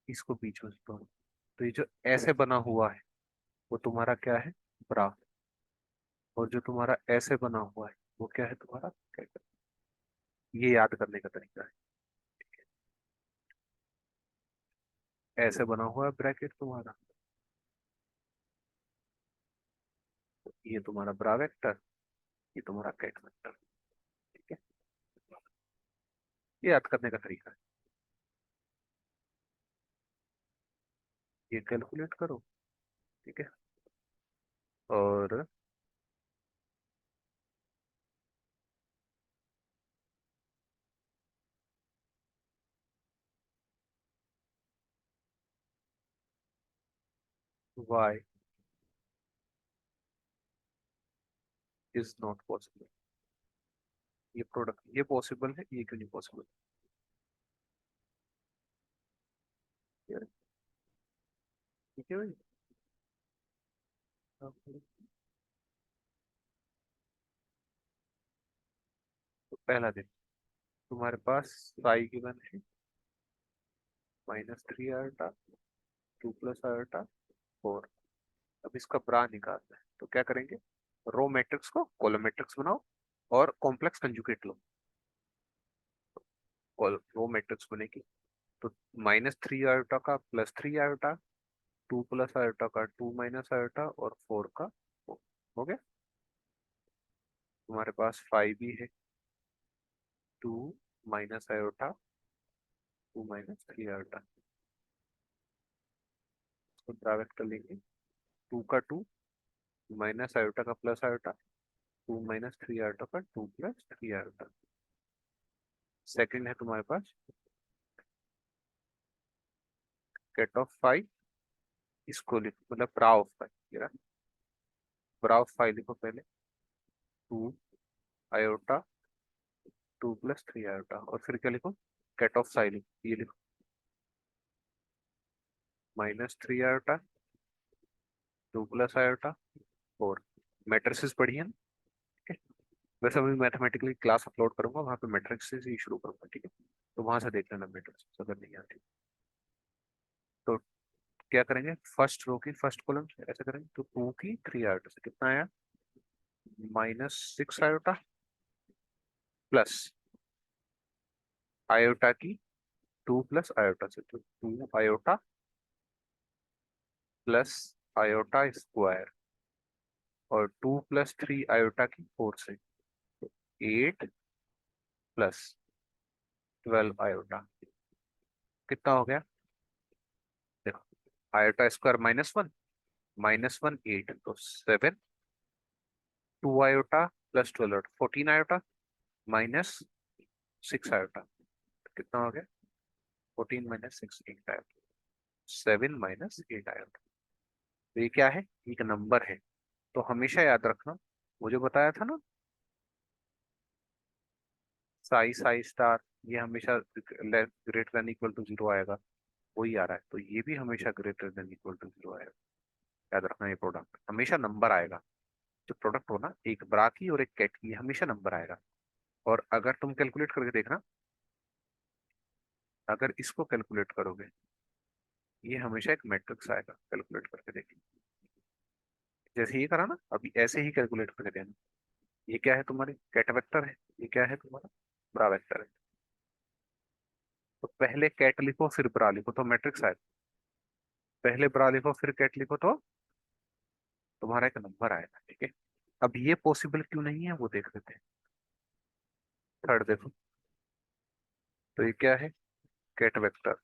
इसको बीच में से तोड़ो। तो ये जो ऐसे बना हुआ है वो तुम्हारा क्या है, ब्रा। और जो तुम्हारा ऐसे बना हुआ है वो क्या है तुम्हारा कैट। ये याद करने का तरीका है। ऐसे बना हुआ है ब्रैकेट तुम्हारा, तो ये तुम्हारा ब्रा वेक्टर, ये तुम्हारा कैट वेक्टर, ठीक है। ये याद करने का तरीका है। ये कैलकुलेट करो, ठीक है। और y इज नॉट पॉसिबल। ये प्रोडक्ट ये पॉसिबल है, ये क्यों नहीं पॉसिबल। ठीक है भाई। पहला दिन तुम्हारे पास साई गिवन है -3 आयोटा 2 + आयोटा 4। अब इसका ब्रा निकालना है तो क्या करेंगे, रो मैट्रिक्स को कॉलम मैट्रिक्स बनाओ और कॉम्प्लेक्स कंजुगेट लो। रो मैट्रिक्स बनेगी तो -3 आयोटा का +3 आयोटा 2 + आयोटा का 2 - आयोटा और 4 का 4। हो गया। तुम्हारे पास 5 भी है 2 - आयोटा 2 - 3 आयोटा। तो ब्रैकेट कर लेंगे 2 का 2 -आयोटा का +आयोटा 2 - 3 आयोटा का 2 + 3 आयोटा। सेकंड है तुम्हारे पास गेट ऑफ 5, इसको लिखो मतलब ब्रा ऑफ 5। ब्रा ऑफ 5 लिखो पहले 2 आयोटा 2 + 3 आयोटा और फिर क्या लिखो, गेट ऑफ साई लिखो, ये लिखो -3 आयोटा 2 + आयोटा 4। मैट्रिसेस पढ़ी है ना? ठीक है। वैसे अभी मैथमेटिकली क्लास अपलोड करूंगा, वहां पे मैट्रिक्स से ही शुरू करूंगा, ठीक है। तो वहां से देख लेना मैट्रिक्स अगर नहीं आती तो। क्या करेंगे, फर्स्ट रो की फर्स्ट कॉलम ऐसे करेंगे तो 2 की 3 आयोटा से कितना आया, -6 आयोटा प्लस आयोटा की 2 + आयोटा से तो 2 आयोटा प्लस आयोटा स्क्वायर और 2 + 3 आयोटा की 4 से 8 + 12 आयोटा। कितना हो गया देखो, आयोटा स्क्वायर -1 8 तो 7, 2 आयोटा प्लस 12 14 आयोटा -6 आयोटा। कितना हो गया 14 - 6 8 आयोटा, 7 - 8 आयोटा। तो ये क्या है, एक नंबर है। तो हमेशा याद रखना, मुझे बताया था ना साई साई स्टार, ये हमेशा ग्रेटर देन इक्वल टू 0 आएगा, वही आ रहा है। तो ये भी हमेशा ग्रेटर देन इक्वल टू 0 आएगा। याद रखना, ये प्रोडक्ट हमेशा नंबर आएगा। जो प्रोडक्ट हो ना एक ब्रा की और एक कैट की, हमेशा नंबर आएगा। और अगर तुम कैलकुलेट करके देखना, अगर इसको कैलकुलेट करोगे ये हमेशा एक मैट्रिक्स आएगा, कैलकुलेट करके देखिए। जैसे ये करा ना अभी, ऐसे ही कैलकुलेट करके देना। ये क्या है तुम्हारे कैट वेक्टर है, ये क्या है तुम्हारा ब्रा वेक्टर है। तो पहले कैट लिखो फिर ब्रा लिखो तो मैट्रिक्स आएगा, पहले ब्रा लिखो फिर कैट लिखो तो तुम्हारा एक नंबर आएगा, ठीक है। अब ये पॉसिबल क्यों नहीं है वो देख लेते हैं। थर्ड देखो, तो ये क्या है कैट वेक्टर,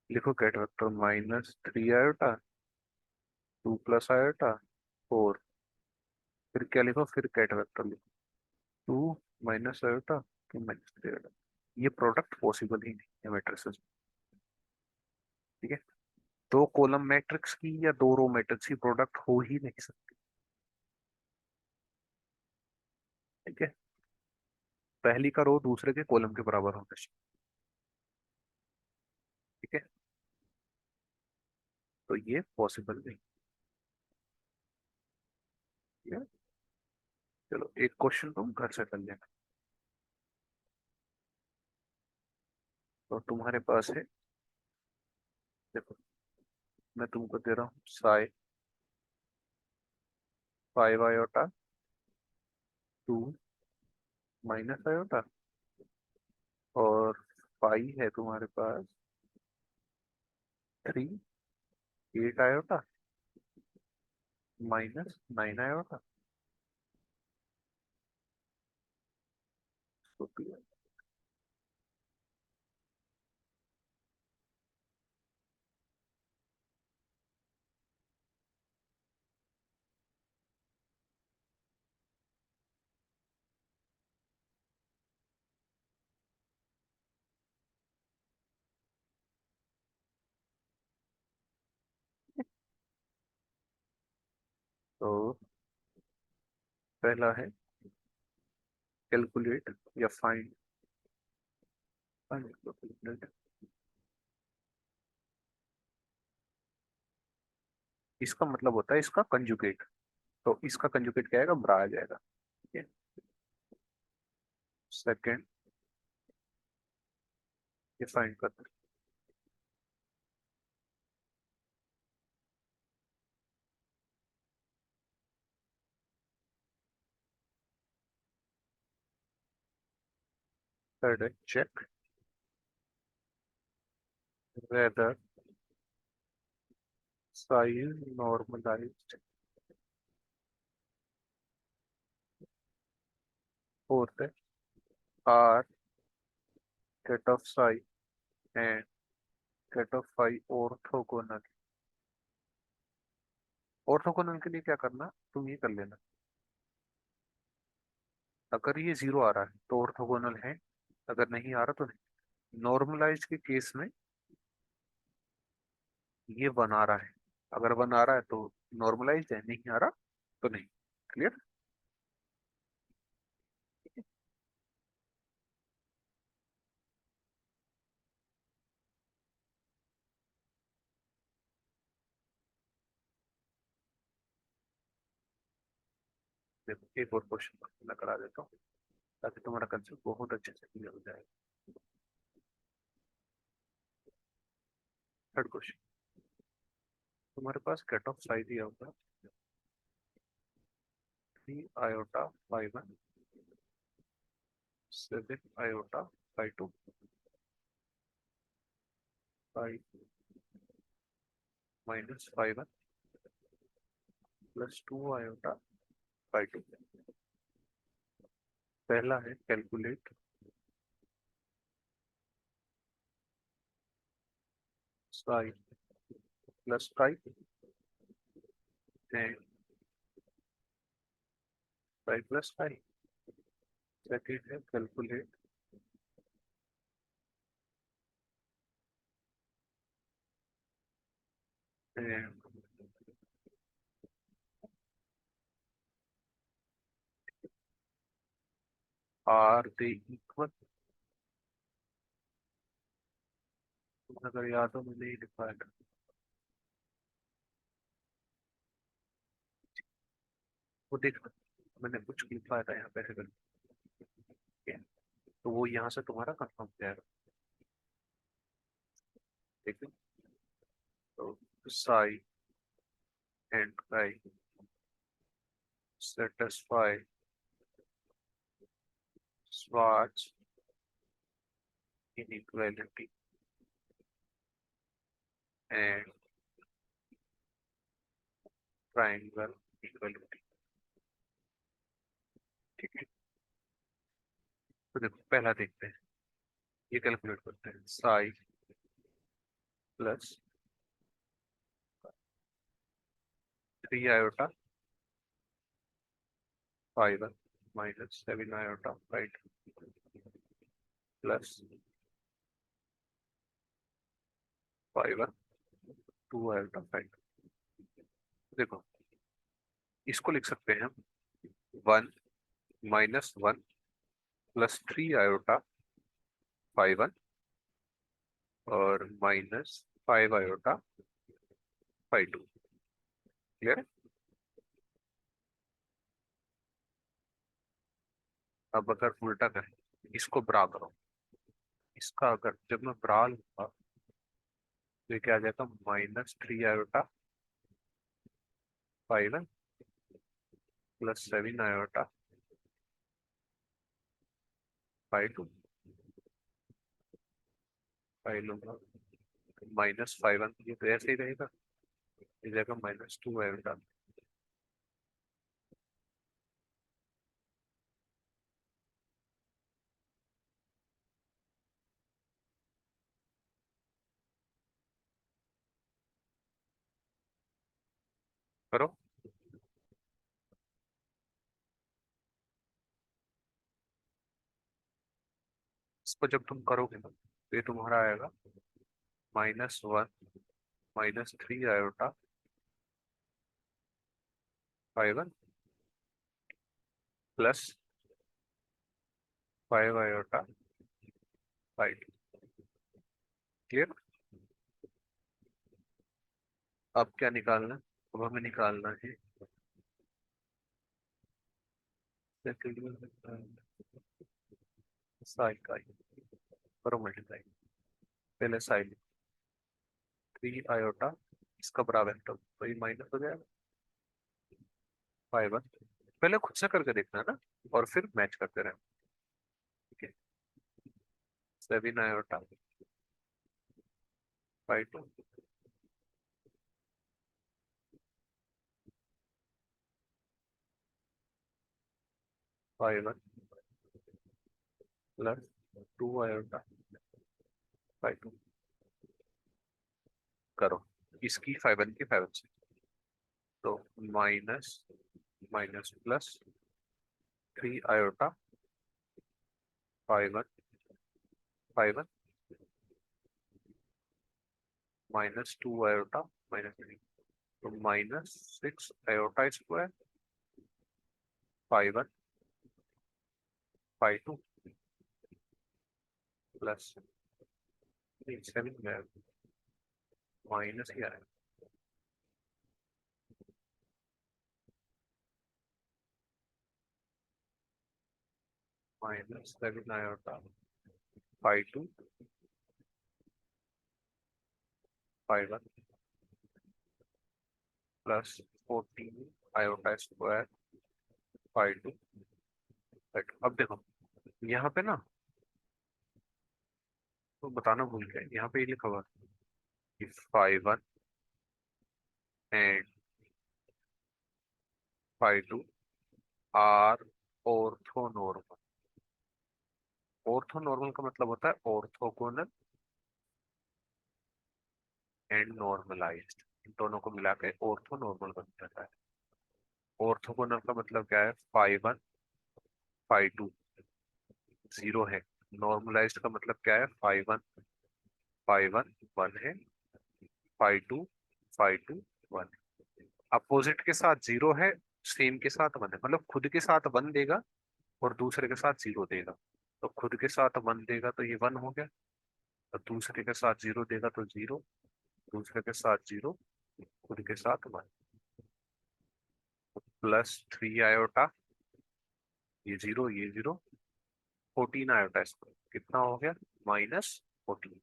लिखो कैट वेक्टर -3 आयोटा 2 + आयोटा 4। फिर क्या लिखो, फिर कैट वेक्टर लिखो 2 - आयोटा 2 - 3 आयोटा। ये प्रोडक्ट पॉसिबल ही नहीं है मैट्रिसेस, ठीक है। दो कॉलम मैट्रिक्स की या दो रो मैट्रिक्स की प्रोडक्ट हो ही नहीं सकती, ठीक है। पहली का रो दूसरे के कॉलम के बराबर होना चाहिए, ठीक है। तो ये पॉसिबल नहीं है। चलो एक क्वेश्चन तुम घर से कर लेना। तो तुम्हारे पास है, देखो मैं तुमको दे रहा हूँ साई 5 आयोटा 2 - आयोटा और पाई है तुम्हारे पास 3 8 आयोटा -9 आयोटा। तो पहला है कैलकुलेट या फाइंड, कैलकुलेट। इसका मतलब होता है इसका कंजुगेट, तो इसका कंजुगेट क्या आएगा, ब्रा आ जाएगा, ठीक है। सेकेंड ये फाइंड करते हैं। थर्ड है check whether psi is normalized. Fourth है are ket of psi and ket of phi orthogonal. Orthogonal के लिए क्या करना, तुम ये कर लेना, अगर ये जीरो आ रहा है तो ऑर्थोगोनल है, अगर नहीं आ रहा तो नहीं। नॉर्मलाइज के केस में ये वन आ रहा है, अगर वन आ रहा है तो नॉर्मलाइज है, नहीं आ रहा तो नहीं। क्लियर। देखो एक और क्वेश्चन मैं करा देता हूँ ताकि तुम्हारा कंसेप्ट बहुत अच्छे से क्लियर हो जाए। थर्ड क्वेश्चन, तुम्हारे पास कट ऑफ साइज दिया होगा 3 आयोटा 5 1 7 आयोटा 5 2 5 -5 1 +2 आयोटा 5 2। पहला है calculate psi plus chi and psi plus chi. Second है calculate and are they equal. अगर याद हो मैंने ही लिखा है, वो देखना मैंने कुछ लिखा था यहाँ पे अगर, तो वो यहाँ से तुम्हारा कंफर्म हो जाएगा। ठीक है, तो साई एंड काई satisfy Schwarz inequality and triangle equality। ठीक है, तो देखो पहला देखते हैं, ये कैलकुलेट करते हैं। Sai plus 3 iota 5 1 -7 iota 5 plus 5 1 2 iota 5। देखो इसको लिख सकते हैं हम 1 -1 +3 आयोटा 5 1 और -5 आयोटा 5 2। क्लियर है। अब अगर उल्टा करें, इसको ब्रा करो, इसका अगर जब मैं ब्रा लूंगा तो ये क्या आ जाएगा, -3 आयोटा 5 1 +7 आयोटा 5 2। 5 लूंगा -5 1, ये तो ऐसे ही रहेगा, ये जाएगा -2 आयोटा। करो, इसको जब तुम करोगे ना तो ये तुम्हारा आएगा -1 -3 आयोटा 5 1 +5 आयोटा 5 2। क्लियर। अब क्या निकालना है? अब हमें निकालना है साई का करो मल्टीप्लाई। पहले साई 3 आयोटा, इसका बराबर है तो ये माइनस हो जाएगा 5 1। पहले खुद से करके देखना है ना, और फिर मैच करते रहना। ठीक है, 7 आयोटा 5 2 5 1 प्लस 2 आयोटा 5 2। करो इसकी 5 1 की 5 1 से, तो minus minus plus 3 iota 5 1 5 1 minus 2 iota -3, तो -6 आयोटा स्क्वायर 5 1 5 2 प्लस 7 माइनस ही आया -7 आयोटा 5 2 5 1 प्लस 14 आयोटा स्क्वायर 5 2। अब देखो यहाँ पे ना, तो बताना भूल गया, यहाँ पे ये लिखा हुआ है कि 5 1 एंड 5 2 आर ऑर्थोनॉर्मल। ऑर्थोनॉर्मल का मतलब होता है ऑर्थोगोनल एंड नॉर्मलाइज्ड, इन दोनों को मिला के ऑर्थोनॉर्मल बन जाता है। ऑर्थोगोनल का मतलब क्या है, 5 1 5 2 0 है। नॉर्मलाइज्ड का मतलब क्या है, 5 1 5 1 1 है, 5 2 5 2 1। अपोजिट के साथ 0 है, सेम के साथ 1 है, मतलब खुद के साथ 1 देगा और दूसरे के साथ 0 देगा। तो खुद के साथ 1 देगा तो ये 1 हो गया, और दूसरे के साथ 0 देगा तो 0, दूसरे के साथ 0, खुद के साथ 1। प्लस 3 आयोटा, ये 0 14 आयोटा स्क्वायर कितना हो गया, -14।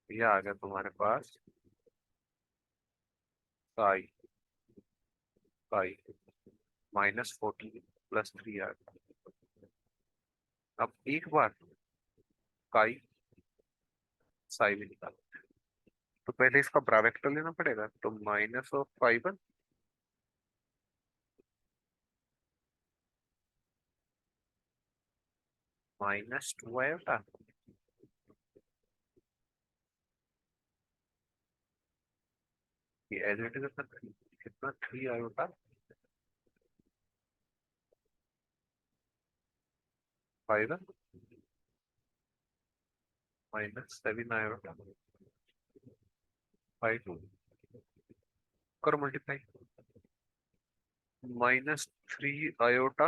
ये आ गया तुम्हारे पास पाई पाई -14 प्लस 3 आयोटा। अब एक बार काई साई भी निकालो, तो पहले इसका ब्रैकेट लेना पड़ेगा, तो -5 1 -2 आयोटा, ये एज इट इज कितना 3 आयोटा 5 1 -7 आयोटा 5 2। करो मल्टीप्लाई, -3 आयोटा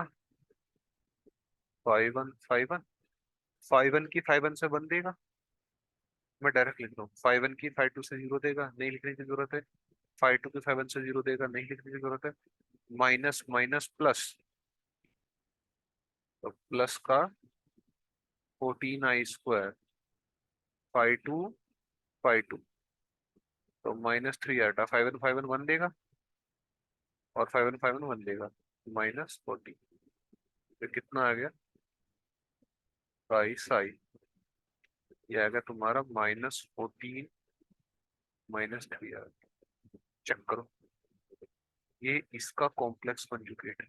5 1 5 1 की 5 1 से 1 देगा। मैं डायरेक्ट लिख रहा हूँ, 5 1 की 5 2 से 0 देगा, नहीं लिखने की जरूरत है। 5 2 की 5 1 से 0 देगा, नहीं लिखने की जरूरत है। माइनस माइनस प्लस, तो प्लस का 14 I स्क्वायर 5 2 5 2, तो -3 आयोटा 5 1 देगा, और 5 1 देगा, -14। तो कितना आ गया, साई ये आ गया तुम्हारा -14 -3 आ गया। चेक करो, ये इसका कॉम्प्लेक्स कंजुगेट है,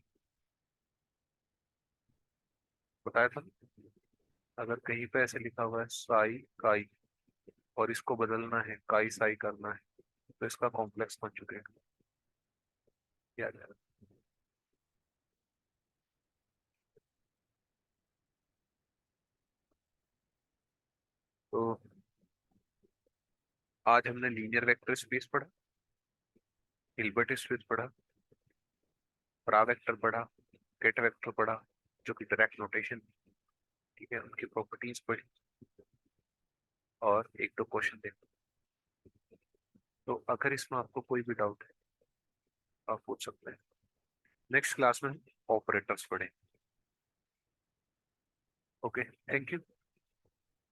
बताया था। अगर कहीं पे ऐसे लिखा हुआ है साई काई, और इसको बदलना है काई साई करना है, तो इसका कॉम्प्लेक्स कंजुगेट किया जाएगा। तो आज हमने लीनियर वेक्टर स्पेस पढ़ा, हिल्बर्ट स्पेस पढ़ा, प्रा वेक्टर पढ़ा, गेट वेक्टर पढ़ा, जो कि डायरेक्ट नोटेशन, ठीक है, उनकी प्रॉपर्टीज पढ़ी, और एक दो क्वेश्चन देखो। तो अगर इसमें आपको कोई भी डाउट है आप पूछ सकते हैं। नेक्स्ट क्लास में हम ऑपरेटर्स पढ़ें। Okay, thank you.